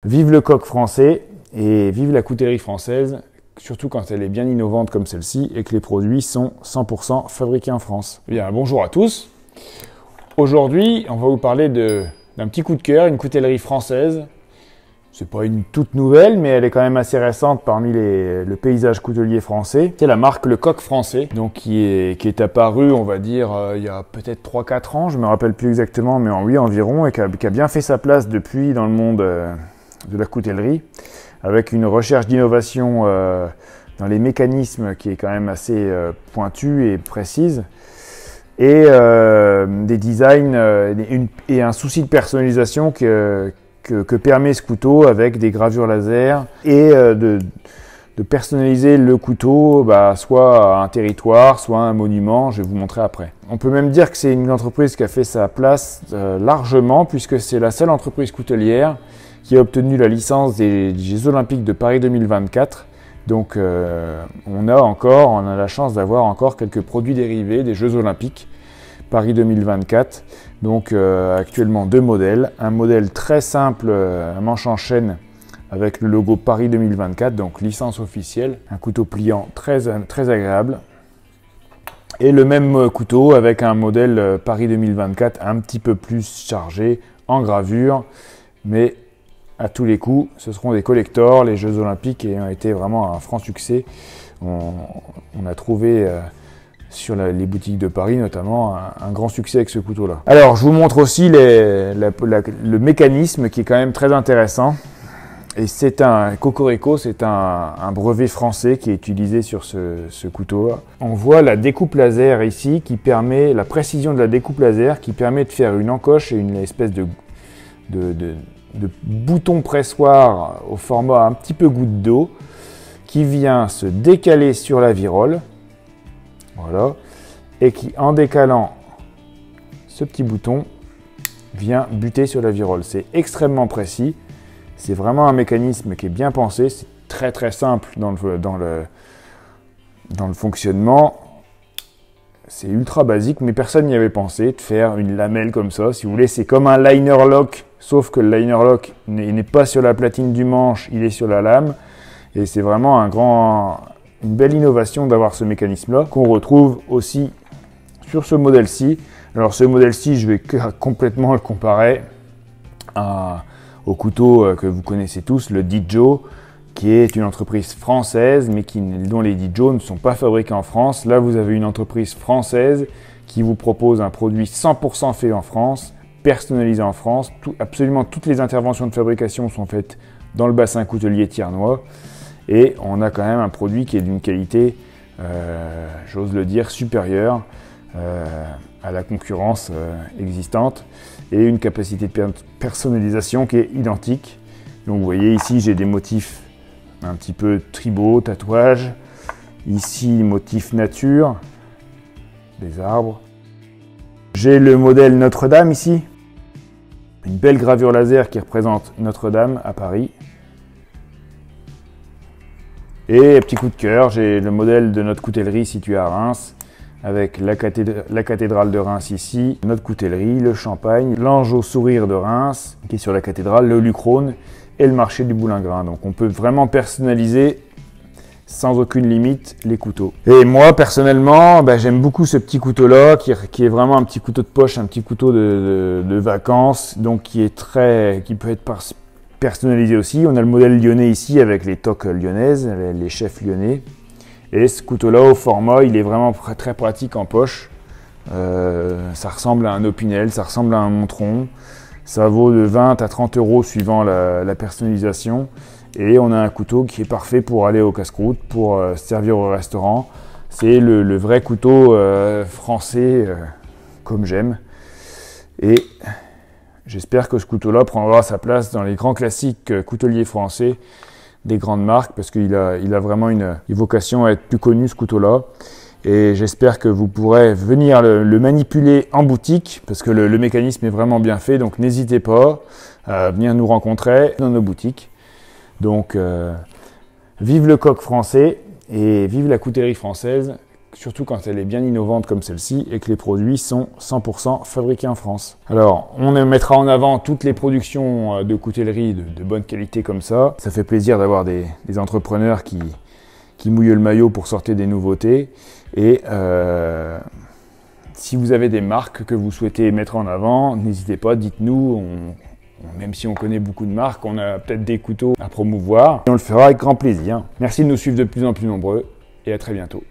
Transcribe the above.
Vive le coq français et vive la coutellerie française, surtout quand elle est bien innovante comme celle-ci et que les produits sont 100% fabriqués en France. Bien, bonjour à tous. Aujourd'hui, on va vous parler d'un petit coup de cœur, une coutellerie française. C'est pas une toute nouvelle, mais elle est quand même assez récente parmi le paysage coutelier français. C'est la marque Le Coq Français, donc qui est apparue, on va dire, il y a peut-être 3-4 ans, je me rappelle plus exactement, mais oui, environ, et qui a bien fait sa place depuis dans le monde de la coutellerie, avec une recherche d'innovation dans les mécanismes qui est quand même assez pointue et précise, et des designs et un souci de personnalisation que permet ce couteau avec des gravures laser et de personnaliser le couteau soit à un territoire, soit à un monument, je vais vous montrer après. On peut même dire que c'est une entreprise qui a fait sa place largement puisque c'est la seule entreprise coutelière qui a obtenu la licence des Jeux Olympiques de Paris 2024. Donc on a la chance d'avoir encore quelques produits dérivés des Jeux Olympiques Paris 2024. Donc actuellement 2 modèles. Un modèle très simple à manche en chaîne avec le logo Paris 2024, donc licence officielle. Un couteau pliant très agréable. Et le même couteau avec un modèle Paris 2024 un petit peu plus chargé en gravure. Mais à tous les coups, ce seront des collectors. Les Jeux Olympiques ont été vraiment un franc succès. On a trouvé sur les boutiques de Paris notamment un grand succès avec ce couteau-là. Alors je vous montre aussi le mécanisme qui est quand même très intéressant. Et c'est un Cocorico, c'est un brevet français qui est utilisé sur ce couteau-là. On voit la découpe laser ici qui permet, la précision de la découpe laser qui permet de faire une encoche et une espèce de bouton pressoir au format un petit peu goutte d'eau qui vient se décaler sur la virole. Voilà. Et qui, en décalant ce petit bouton, vient buter sur la virole. C'est extrêmement précis. C'est vraiment un mécanisme qui est bien pensé. C'est très simple dans le fonctionnement. C'est ultra basique, mais personne n'y avait pensé de faire une lamelle comme ça. Si vous voulez, c'est comme un liner lock, sauf que le liner lock n'est pas sur la platine du manche, il est sur la lame. Et c'est vraiment une belle innovation d'avoir ce mécanisme-là, qu'on retrouve aussi sur ce modèle-ci. Alors ce modèle-ci, je vais complètement le comparer au couteau que vous connaissez tous, le Dijo, qui est une entreprise française, mais dont les Dijo ne sont pas fabriqués en France. Là, vous avez une entreprise française qui vous propose un produit 100% fait en France, personnalisé en France. Absolument toutes les interventions de fabrication sont faites dans le bassin coutelier thiernois. Et on a quand même un produit qui est d'une qualité, j'ose le dire, supérieure à la concurrence existante et une capacité de personnalisation qui est identique. Donc vous voyez ici, j'ai des motifs un petit peu tribaux, tatouages. Ici, motif nature, des arbres. J'ai le modèle Notre-Dame ici. Une belle gravure laser qui représente Notre-Dame à Paris. Et petit coup de cœur, j'ai le modèle de notre coutellerie située à Reims, avec la cathédrale de Reims ici, notre coutellerie, le champagne, l'ange au sourire de Reims, qui est sur la cathédrale, le Lucrone et le marché du Boulingrin. Donc on peut vraiment personnaliser sans aucune limite les couteaux. Et moi personnellement, j'aime beaucoup ce petit couteau-là, qui est vraiment un petit couteau de poche, un petit couteau de vacances, donc qui peut être personnalisé aussi. On a le modèle lyonnais ici avec les toques lyonnaises, les chefs lyonnais. Et ce couteau-là au format, il est vraiment très pratique en poche. Ça ressemble à un Opinel, ça ressemble à un Montron. Ça vaut de 20 à 30 € suivant la personnalisation. Et on a un couteau qui est parfait pour aller au casse-croûte, pour servir au restaurant. C'est le vrai couteau français comme j'aime. Et j'espère que ce couteau-là prendra sa place dans les grands classiques couteliers français des grandes marques parce qu'il a vraiment une vocation à être plus connu ce couteau-là. Et j'espère que vous pourrez venir le manipuler en boutique parce que le mécanisme est vraiment bien fait. Donc n'hésitez pas à venir nous rencontrer dans nos boutiques. Donc vive le coq français et vive la coutellerie française, surtout quand elle est bien innovante comme celle-ci et que les produits sont 100% fabriqués en France. Alors, on mettra en avant toutes les productions de coutellerie de bonne qualité comme ça. Ça fait plaisir d'avoir des entrepreneurs qui mouillent le maillot pour sortir des nouveautés. Et si vous avez des marques que vous souhaitez mettre en avant, n'hésitez pas, dites-nous. Même si on connaît beaucoup de marques, on a peut-être des couteaux à promouvoir. Et on le fera avec grand plaisir. Merci de nous suivre de plus en plus nombreux et à très bientôt.